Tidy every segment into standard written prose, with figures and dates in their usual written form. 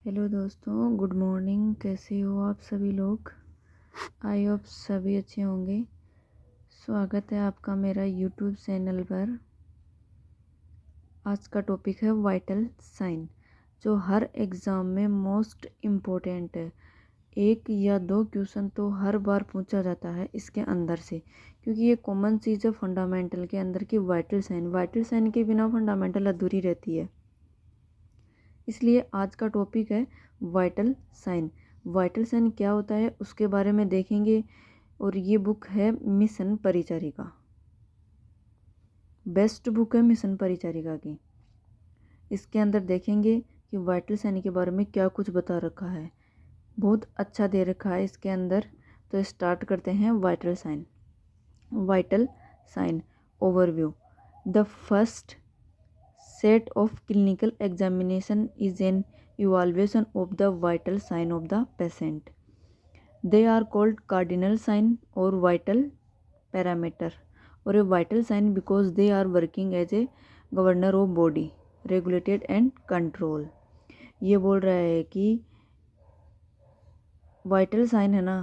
Hello दोस्तों, good morning. कैसे हो आप सभी लोग? आई होप सभी अच्छे होंगे। स्वागत है आपका मेरा यूट्यूब चैनल पर। आज का टॉपिक है वाइटल साइन, जो हर एग्ज़ाम में मोस्ट इम्पोर्टेंट है। एक या दो क्वेश्चन तो हर बार पूछा जाता है इसके अंदर से, क्योंकि ये कॉमन चीज़ है फंडामेंटल के अंदर की। वाइटल साइन के बिना फंडामेंटल अधूरी रहती है। इसलिए आज का टॉपिक है वाइटल साइन। वाइटल साइन क्या होता है उसके बारे में देखेंगे। और ये बुक है मिशन परिचारिका, बेस्ट बुक है मिशन परिचारिका की। इसके अंदर देखेंगे कि वाइटल साइन के बारे में क्या कुछ बता रखा है। बहुत अच्छा दे रखा है इसके अंदर। तो स्टार्ट करते हैं vital sign. Vital sign overview. The first set of clinical examination is an evaluation of the vital sign of the patient. They are called cardinal sign or vital parameter or a vital sign because they are working as a governor of body, regulated and control. ये बोल रहा है कि vital sign है ना,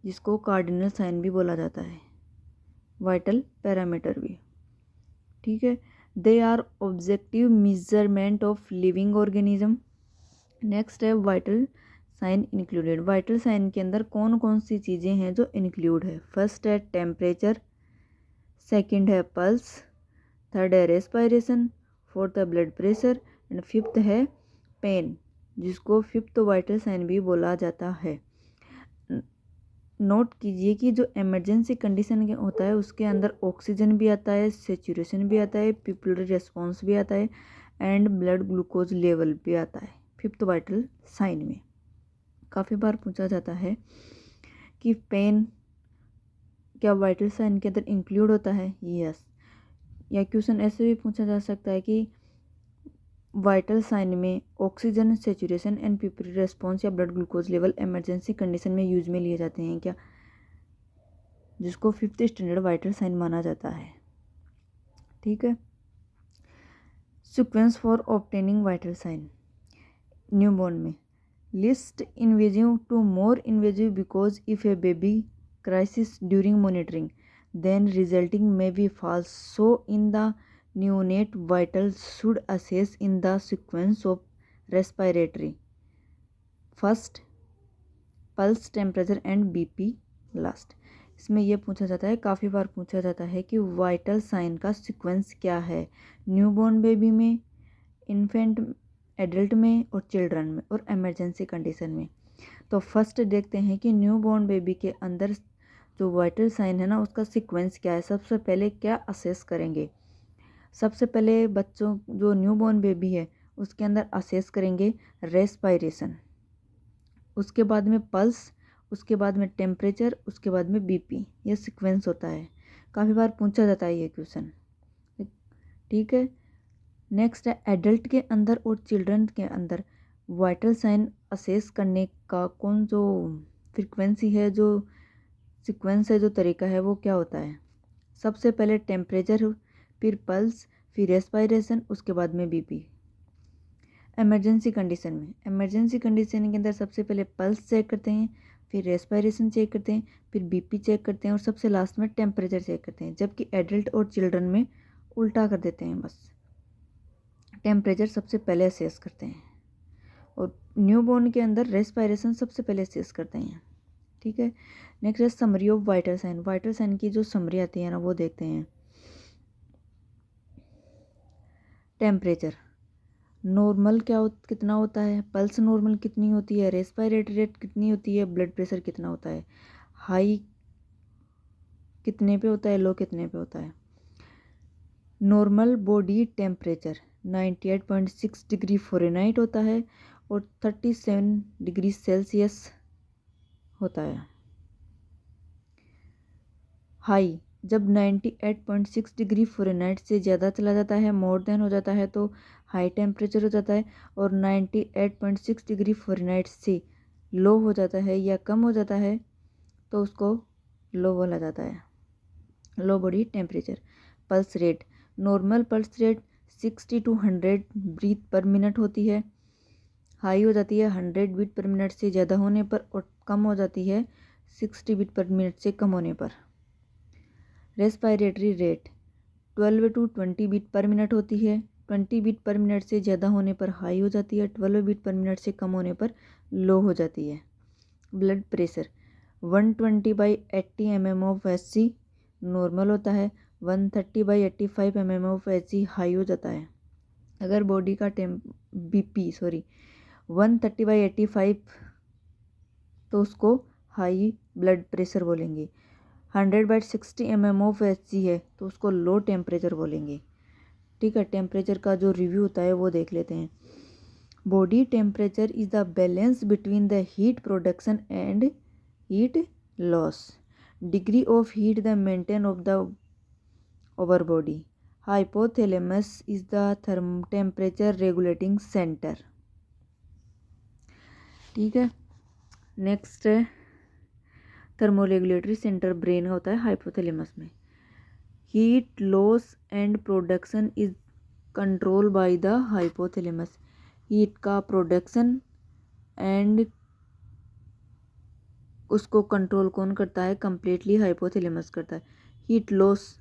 जिसको cardinal sign भी बोला जाता है, वाइटल पैरामीटर भी, ठीक है। They are objective measurement of living organism. Next है vital sign included. Vital sign के अंदर कौन कौन सी चीज़ें हैं जो इंक्लूड है? फर्स्ट है टेम्परेचर, सेकंड है पल्स, थर्ड है रेस्पायरेशन, फोर्थ है ब्लड प्रेशर एंड फिफ्थ है पेन, जिसको फिफ्थ वाइटल साइन भी बोला जाता है। नोट कीजिए कि जो इमरजेंसी कंडीशन होता है उसके अंदर ऑक्सीजन भी आता है, सेचुरेशन भी आता है, पिपुलरी रेस्पॉन्स भी आता है एंड ब्लड ग्लूकोज लेवल भी आता है फिफ्थ वाइटल साइन में। काफ़ी बार पूछा जाता है कि पेन क्या वाइटल साइन के अंदर इंक्लूड होता है? यस। या क्वेश्चन ऐसे भी पूछा जा सकता है कि वाइटल साइन में ऑक्सीजन सेचुरेशन एंड पिपुलरी रेस्पॉन्स या blood glucose level emergency condition में यूज में लिए जाते हैं क्या, जिसको फिफ्थ स्टैंडर्ड वाइटल साइन माना जाता है, ठीक है। Sequence for obtaining vital sign. Newborn में list invasive to more invasive because if a baby crisis during monitoring then resulting may be false. So in the neonate vitals should assess in the sequence of respiratory first, pulse, temperature and BP last. इसमें यह पूछा जाता है, काफ़ी बार पूछा जाता है कि वाइटल साइन का सीक्वेंस क्या है न्यूबॉर्न बेबी में, इन्फेंट एडल्ट में और चिल्ड्रन में और इमरजेंसी कंडीशन में। तो फर्स्ट देखते हैं कि न्यूबॉर्न बेबी के अंदर जो वाइटल साइन है ना उसका सीक्वेंस क्या है। सबसे पहले क्या असेस करेंगे? सबसे पहले बच्चों जो न्यूबॉर्न बेबी है उसके अंदर असेस करेंगे रेस्पायरेशन, उसके बाद में पल्स, उसके बाद में टेम्परेचर, उसके बाद में बीपी। ये सीक्वेंस होता है, काफ़ी बार पूछा जाता है ये क्वेश्चन, ठीक है। नेक्स्ट है एडल्ट के अंदर और चिल्ड्रन के अंदर वाइटल साइन असेस करने का कौन जो फ्रीक्वेंसी है, जो सीक्वेंस है, जो तरीका है वो क्या होता है? सबसे पहले टेम्परेचर, फिर पल्स, फिर रेस्पायरेशन, उसके बाद में बीपी। इमरजेंसी कंडीशन के अंदर सबसे पहले पल्स चेक करते हैं, फिर रेस्पायरेशन चेक करते हैं, फिर बीपी चेक करते हैं और सबसे लास्ट में टेम्परेचर चेक करते हैं। जबकि एडल्ट और चिल्ड्रन में उल्टा कर देते हैं, बस टेम्परेचर सबसे पहले असेस करते हैं और न्यूबॉर्न के अंदर रेस्पायरेशन सबसे पहले असेस करते हैं, ठीक है। नेक्स्ट है summary of vital sign. Vital sign की जो समरी आती है ना वो देखते हैं। टेम्परेचर नॉर्मल कितना होता है, पल्स नॉर्मल कितनी होती है, रेस्पिरेटरी रेट कितनी होती है, ब्लड प्रेशर कितना होता है, हाई कितने पे होता है, लो कितने पे होता है। Normal body temperature 98.6 degree Fahrenheit होता है और 37 डिग्री सेल्सियस होता है। हाई जब 98.6 डिग्री फ़ारेनहाइट से ज़्यादा चला जाता है, मोर देन हो जाता है, तो हाई टेम्परेचर हो जाता है। और 98.6 डिग्री फ़ारेनहाइट से लो हो जाता है या कम हो जाता है तो उसको लो बोला जाता है, low body temperature. Pulse rate normal pulse rate 60 to 100 breath per minute होती है। हाई हो जाती है 100 बीट पर मिनट से ज़्यादा होने पर और कम हो जाती है 60 बीट पर मिनट से कम होने पर। Respiratory rate 12 to 20 beat per minute होती है। 20 बीट पर मिनट से ज़्यादा होने पर हाई हो जाती है, 12 बीट पर मिनट से कम होने पर लो हो जाती है। Blood pressure 120/80 mm of H normal होता है, 130/85 mm ऑफ एच हाई हो जाता है। अगर बॉडी का बीपी 130/85 तो उसको हाई ब्लड प्रेशर बोलेंगे। 100/60 mm ऑफ एच है तो उसको लो टेम्परेचर बोलेंगे। ठीक है, टेम्परेचर का जो रिव्यू होता है वो देख लेते हैं। Body temperature is the balance between the heat production and heat loss. Degree of heat the maintain of the over body. Hypothalamus is the temperature regulating centre. ठीक है, नेक्स्ट है थर्मोरेगुलेटरी सेंटर ब्रेन होता है hypothalamus में। Heat loss and production is control by the hypothalamus. Heat का production and उसको control कौन करता है? कंप्लीटली हाइपोथैलेमस करता है। Heat loss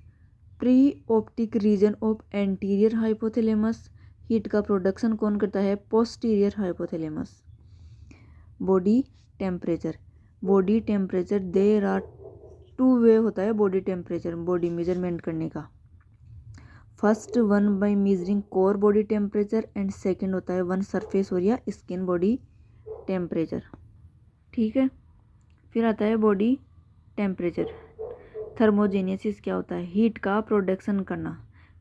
pre optic region of anterior hypothalamus. Heat का प्रोडक्शन कौन करता है? Posterior hypothalamus. Body temperature, body temperature there are 2 way होता है बॉडी टेम्परेचर, बॉडी मेजरमेंट करने का। First one by measuring core body temperature and second होता है वन सरफेस और या स्किन बॉडी टेम्परेचर। ठीक है, फिर आता है बॉडी टेम्परेचर। थर्मोजेनेसिस क्या होता है? हीट का प्रोडक्शन करना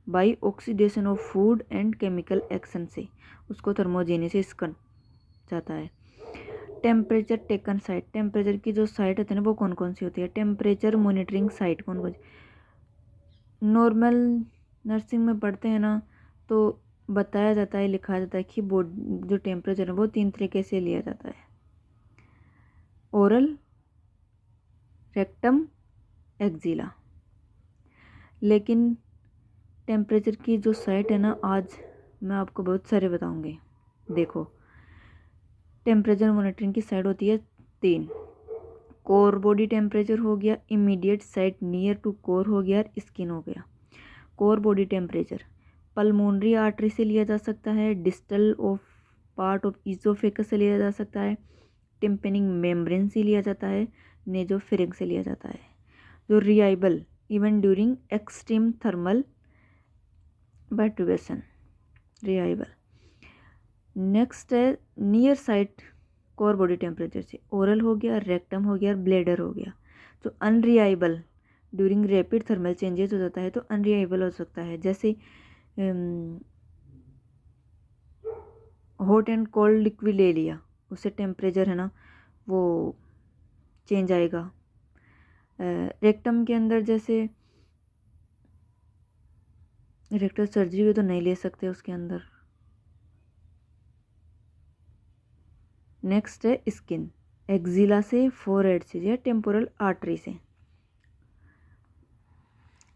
by oxidation of food and chemical action से, उसको थर्मोजेनेसिस कर जाता है। टेम्परेचर टेकन साइट, टेम्परेचर की जो साइट होती है ना वो कौन कौन सी होती है? टेम्परेचर मॉनिटरिंग साइट कौन कौन सी? नॉर्मल नर्सिंग में पढ़ते हैं ना तो बताया जाता है, लिखा जाता है कि जो टेम्परेचर है वो 3 तरीके से लिया जाता है, ओरल, रेक्टम, एक्जिला। लेकिन टेम्परेचर की जो साइट है ना आज मैं आपको बहुत सारे बताऊंगी। देखो, टेम्परेचर मॉनिटरिंग की साइट होती है 3। कोर बॉडी टेम्परेचर हो गया, immediate site near to core हो गया, स्किन हो गया। Core body temperature pulmonary artery से लिया जा सकता है, distal of part of oesophagus से लिया जा सकता है, टिम्पेनिंग मेम्ब्रेन से लिया जाता है, नेजोफेरिंक्स से लिया जाता है। जो reliable even during extreme thermal perturbation, reliable. Next है near site core body temperature से, ओरल हो गया, रेक्टम हो गया, ब्लेडर हो गया। जो unreliable during rapid thermal changes हो जाता है तो अनरिलायबल हो सकता है, जैसे हॉट एंड कोल्ड लिक्विड ले लिया, उससे टेम्परेचर है ना वो चेंज आएगा। रेक्टम के अंदर जैसे रेक्टल सर्जरी हुई तो नहीं ले सकते उसके अंदर। नेक्स्ट है स्किन, एक्जिला से, फोरहेड से या टेम्पोरल आर्टरी से।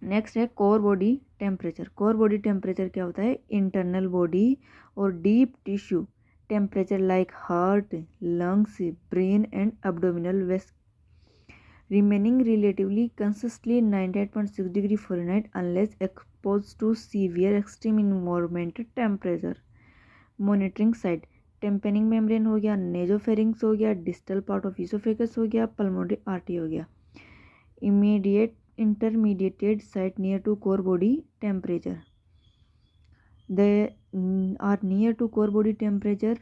नेक्स्ट है core body temperature. Core body temperature क्या होता है? इंटरनल बॉडी और deep tissue temperature like heart, lungs, brain and abdominal waist remaining relatively consistently 98.6 degree Fahrenheit unless exposed to severe extreme environmental temperature. Monitoring site tympanic membrane हो गया, nasopharynx हो गया, distal part of oesophagus हो गया, pulmonary artery हो गया। Immediate intermediate site near to core body temperature. They are near to core body temperature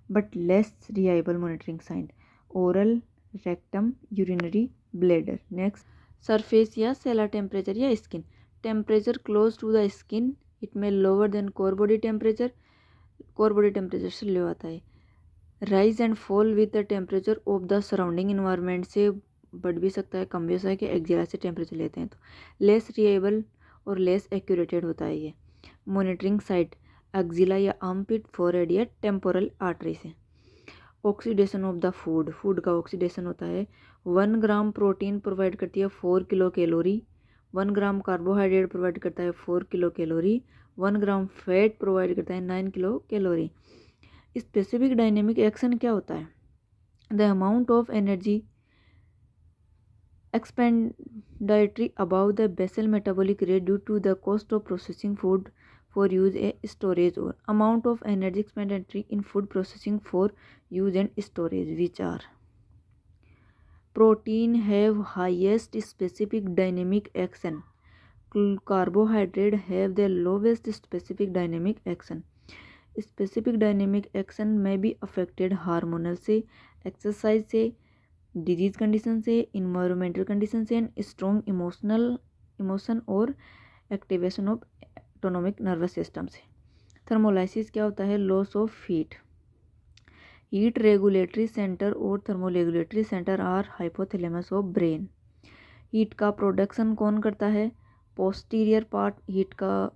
but less reliable monitoring site. Oral, rectum, urinary, bladder. Next, surface या cellular temperature या skin. Temperature close to the skin, it may lower than core body temperature. core body temperature से लो आता है। Rise and fall with the temperature of the surrounding environment से बढ़ भी सकता है, कम भी हो सकता है कि एक्जिला से टेम्परेचर लेते हैं तो लेस रिलायबल और लेस एक्यूरेटेड होता है ये। मॉनिटरिंग साइट एक्जिला या आर्मपिट, फोरहेड या टेम्पोरल आर्टरी से। Oxidation of the food, food का ऑक्सीडेशन होता है। 1 ग्राम प्रोटीन प्रोवाइड करती है 4 किलो कैलोरी, 1 ग्राम कार्बोहाइड्रेट प्रोवाइड करता है 4 किलो कैलोरी, 1 ग्राम फैट प्रोवाइड करता है 9 kilo calorie. Specific dynamic action क्या होता है? The amount of energy expenditure above the basal metabolic rate due to the cost of processing food for use a storage, or amount of energy expenditure in food processing for use and storage, which are protein have highest specific dynamic action, carbohydrate have the lowest specific dynamic action. Specific dynamic action में भी affected hormonal से, exercise से, disease condition से, environmental condition से, and strong emotion और activation of autonomic nervous system से। Thermolysis क्या होता है? Loss of heat. Heat regulatory centre और thermoregulatory centre are hypothalamus of brain. Heat का प्रोडक्शन कौन करता है? Posterior part. हीट का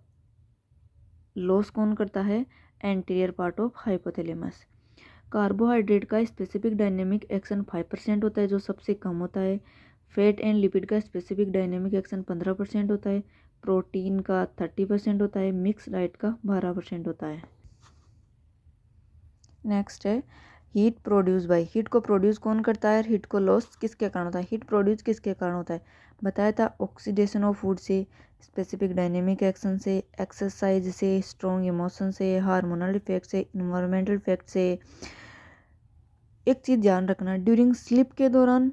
लॉस कौन करता है? Anterior part of hypothalamus. Carbohydrate का स्पेसिफिक डायनेमिक एक्शन 5% होता है, जो सबसे कम होता है। फैट एंड लिपिड का स्पेसिफिक डायनेमिक एक्शन 15% होता है। प्रोटीन का 30% होता है। मिक्स डाइट का 12% होता है। नेक्स्ट है हीट प्रोड्यूस बाय। हीट को प्रोड्यूस कौन करता है? हीट को लॉस किसके कारण होता है? हीट प्रोड्यूस किसके कारण होता है? बताया था ऑक्सीडेशन ऑफ फूड से, स्पेसिफिक डायनेमिक एक्शन से, एक्सरसाइज से, स्ट्रॉन्ग इमोशन से, हार्मोनल इफेक्ट से, इन्वायरमेंटल इफेक्ट से। एक चीज़ ध्यान रखना, ड्यूरिंग स्लीप के दौरान,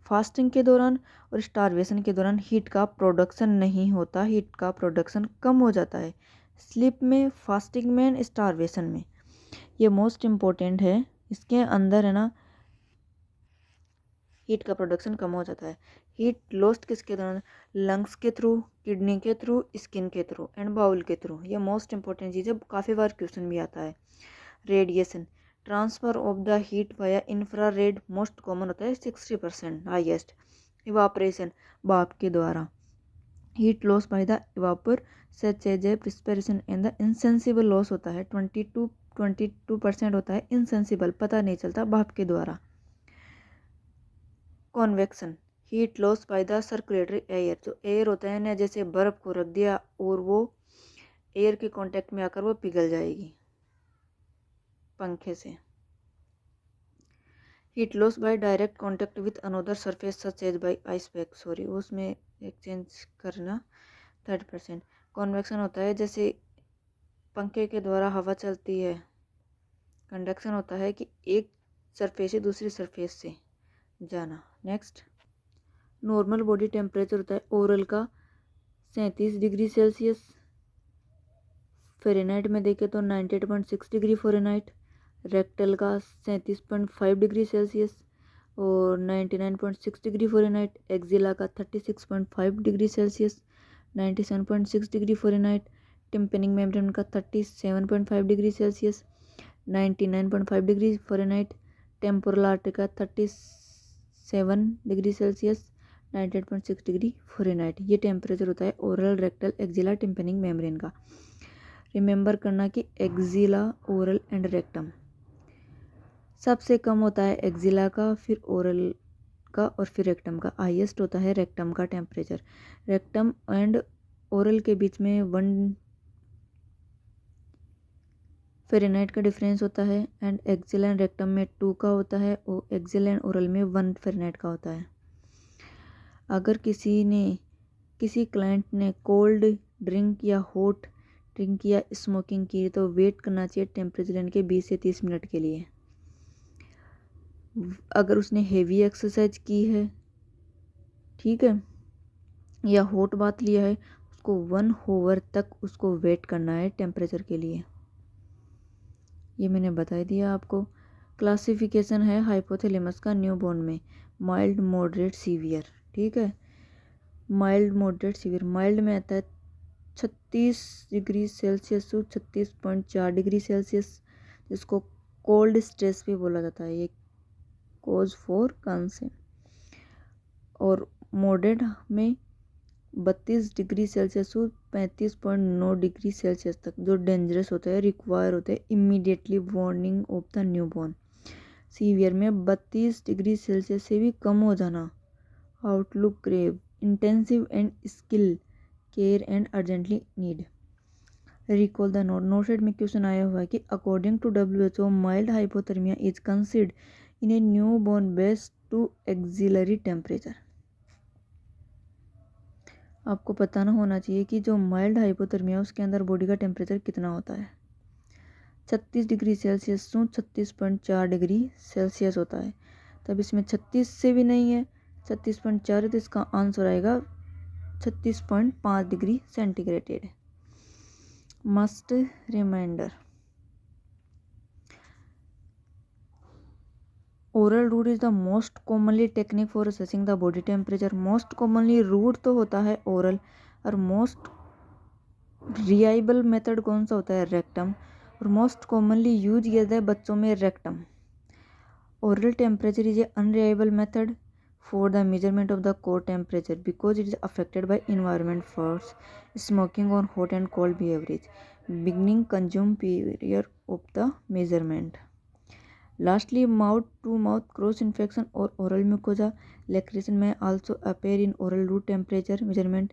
फास्टिंग के दौरान और स्टारवेशन के दौरान हीट का प्रोडक्शन नहीं होता, हीट का प्रोडक्शन कम हो जाता है। स्लीप में, फास्टिंग में एंड स्टारवेशन में, ये मोस्ट इम्पोर्टेंट है। इसके अंदर है ना हीट का प्रोडक्शन कम हो जाता है। हीट लॉस्ट किसके दौरान? लंग्स के थ्रू, किडनी के थ्रू, स्किन के थ्रू एंड बाउल के थ्रू। ये मोस्ट इंपॉर्टेंट चीज़ है, काफ़ी बार क्वेश्चन भी आता है। Radiation, transfer of the heat via infrared most common होता है, 60% हाईएस्ट। इवापरेशन, भाप के द्वारा। Heat loss by the evaporation such as a perspiration and the insensible loss होता है, 22% होता है इनसेंसिबल, पता नहीं चलता, भाप के द्वारा। Convection, heat loss by the circulatory air. जो एयर होता है ना, जैसे बर्फ़ को रख दिया और वो एयर के कांटेक्ट में आकर वो पिघल जाएगी पंखे से। Heat loss by direct contact with another surface such as by ice pack, sorry उसमें एक्सचेंज करना 30%। कॉन्वेक्शन होता है जैसे पंखे के द्वारा हवा चलती है। कंडक्शन होता है कि एक सरफेस से दूसरी सरफेस से जाना। नेक्स्ट, नॉर्मल बॉडी टेम्परेचर होता है ओरल का 37 डिग्री सेल्सियस, फ़ारेनहाइट में देखें तो 98.6 डिग्री फ़ारेनहाइट। रेक्टल का 37.5 डिग्री सेल्सियस और 99.6 डिग्री फ़ारेनहाइट। एक्जिला का 36.5 degree Celsius, 97.6 degree Fahrenheit. Tympanic membrane का 37.5 degree Celsius, 99.5 degree Fahrenheit. Temporal artery का 37 डिग्री सेल्सियस, 98.6 डिग्री फ़ारेनहाइट। ये टेम्परेचर होता है oral, rectal, axilla, tympanic membrane का। रिमेंबर करना कि एक्जिला, ओरल एंड रेक्टम सबसे कम होता है एक्जिला का, फिर ओरल का और फिर रेक्टम का। हाईएस्ट होता है रेक्टम का टेम्परेचर। रेक्टम एंड ओरल के बीच में 1 फ़ारेनहाइट का डिफरेंस होता है एंड एक्जिल एंड रेक्टम में 2 का होता है और एक्जिल एंड ओरल में 1 फ़ारेनहाइट का होता है। अगर किसी क्लाइंट ने कोल्ड ड्रिंक या हॉट ड्रिंक या स्मोकिंग की तो वेट करना चाहिए टेम्परेचर के 20 से 30 मिनट के लिए। अगर उसने हेवी एक्सरसाइज की है, ठीक है, या हॉट बाथ लिया है, उसको 1 आवर तक उसको वेट करना है टेम्परेचर के लिए। ये मैंने बता दिया आपको। क्लासिफिकेशन है हाइपोथैलेमस का न्यूबॉर्न में, माइल्ड, मॉडरेट, सीवियर। ठीक है, माइल्ड, मॉडरेट, सीवियर। माइल्ड में आता है 36 degree Celsius to 36.4 degree Celsius, जिसको कोल्ड स्ट्रेस भी बोला जाता है, ये कोज फॉर कंसेंट। और मॉडरेट में 32 degree Celsius to 35.9 degree Celsius तक, जो डेंजरस होता है, रिक्वायर होता है immediately warning of the newborn. Severe में 32 डिग्री सेल्सियस से भी कम हो जाना, outlook grave, intensive and skill care and urgently need. Recall the note set में क्वेश्चन आया हुआ है कि according to WHO mild hypothermia is considered in a newborn based to axillary temperature. आपको पता ना होना चाहिए कि जो माइल्ड हाइपोथर्मिया उसके अंदर बॉडी का टेम्परेचर कितना होता है। 36 डिग्री सेल्सियस से 36.4 डिग्री सेल्सियस होता है। तब इसमें 36 से भी नहीं है, 36.4 है, तो इसका आंसर आएगा 36.5 degree centigrade. Must reminder, oral route is the most commonly technique for assessing the body temperature. Most commonly route तो होता है ओरल, और मोस्ट रिलायबल मेथड कौन सा होता है, रेक्टम, और मोस्ट कॉमनली यूज किया जाता है बच्चों में rectum. Oral temperature is a unreliable method for the measurement of the core temperature because it is affected by environment force, smoking or hot and cold beverage, beginning consume period of the measurement. Lastly, mouth to mouth cross infection or oral mucosa laceration may also appear in oral root temperature measurement.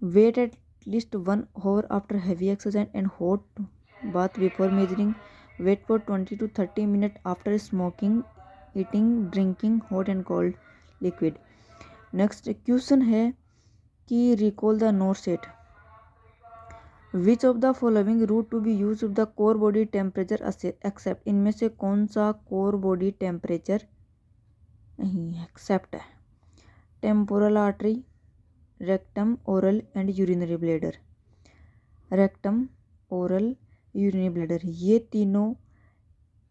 Wait at least 1 hour after heavy exercise and hot bath before measuring. Wait for 20 to 30 minutes after smoking, eating, drinking hot and cold liquid. Next question है कि recall the note set, which of the following route to be use of the core body temperature except. इनमें से कौन सा core body temperature नहीं except है। Temporal artery, rectum, oral and urinary bladder. Rectum, oral, urinary bladder, ये तीनों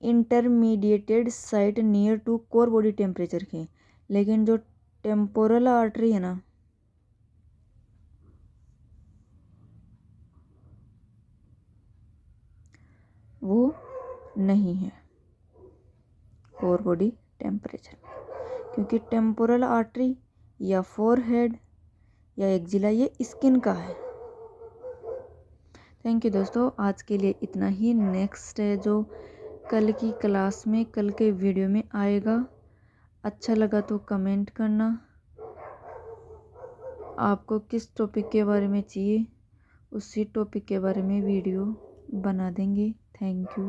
intermediated site near to core body temperature के, लेकिन जो टेम्पोरल आर्टरी है ना, वो नहीं है कोर बॉडी टेम्परेचर, क्योंकि टेम्पोरल आर्टरी या फोरहेड या एक्जिला ये स्किन का है। थैंक यू दोस्तों, आज के लिए इतना ही। नेक्स्ट है जो कल की क्लास में, कल के वीडियो में आएगा। अच्छा लगा तो कमेंट करना, आपको किस टॉपिक के बारे में चाहिए उसी टॉपिक के बारे में वीडियो बना देंगे। Thank you.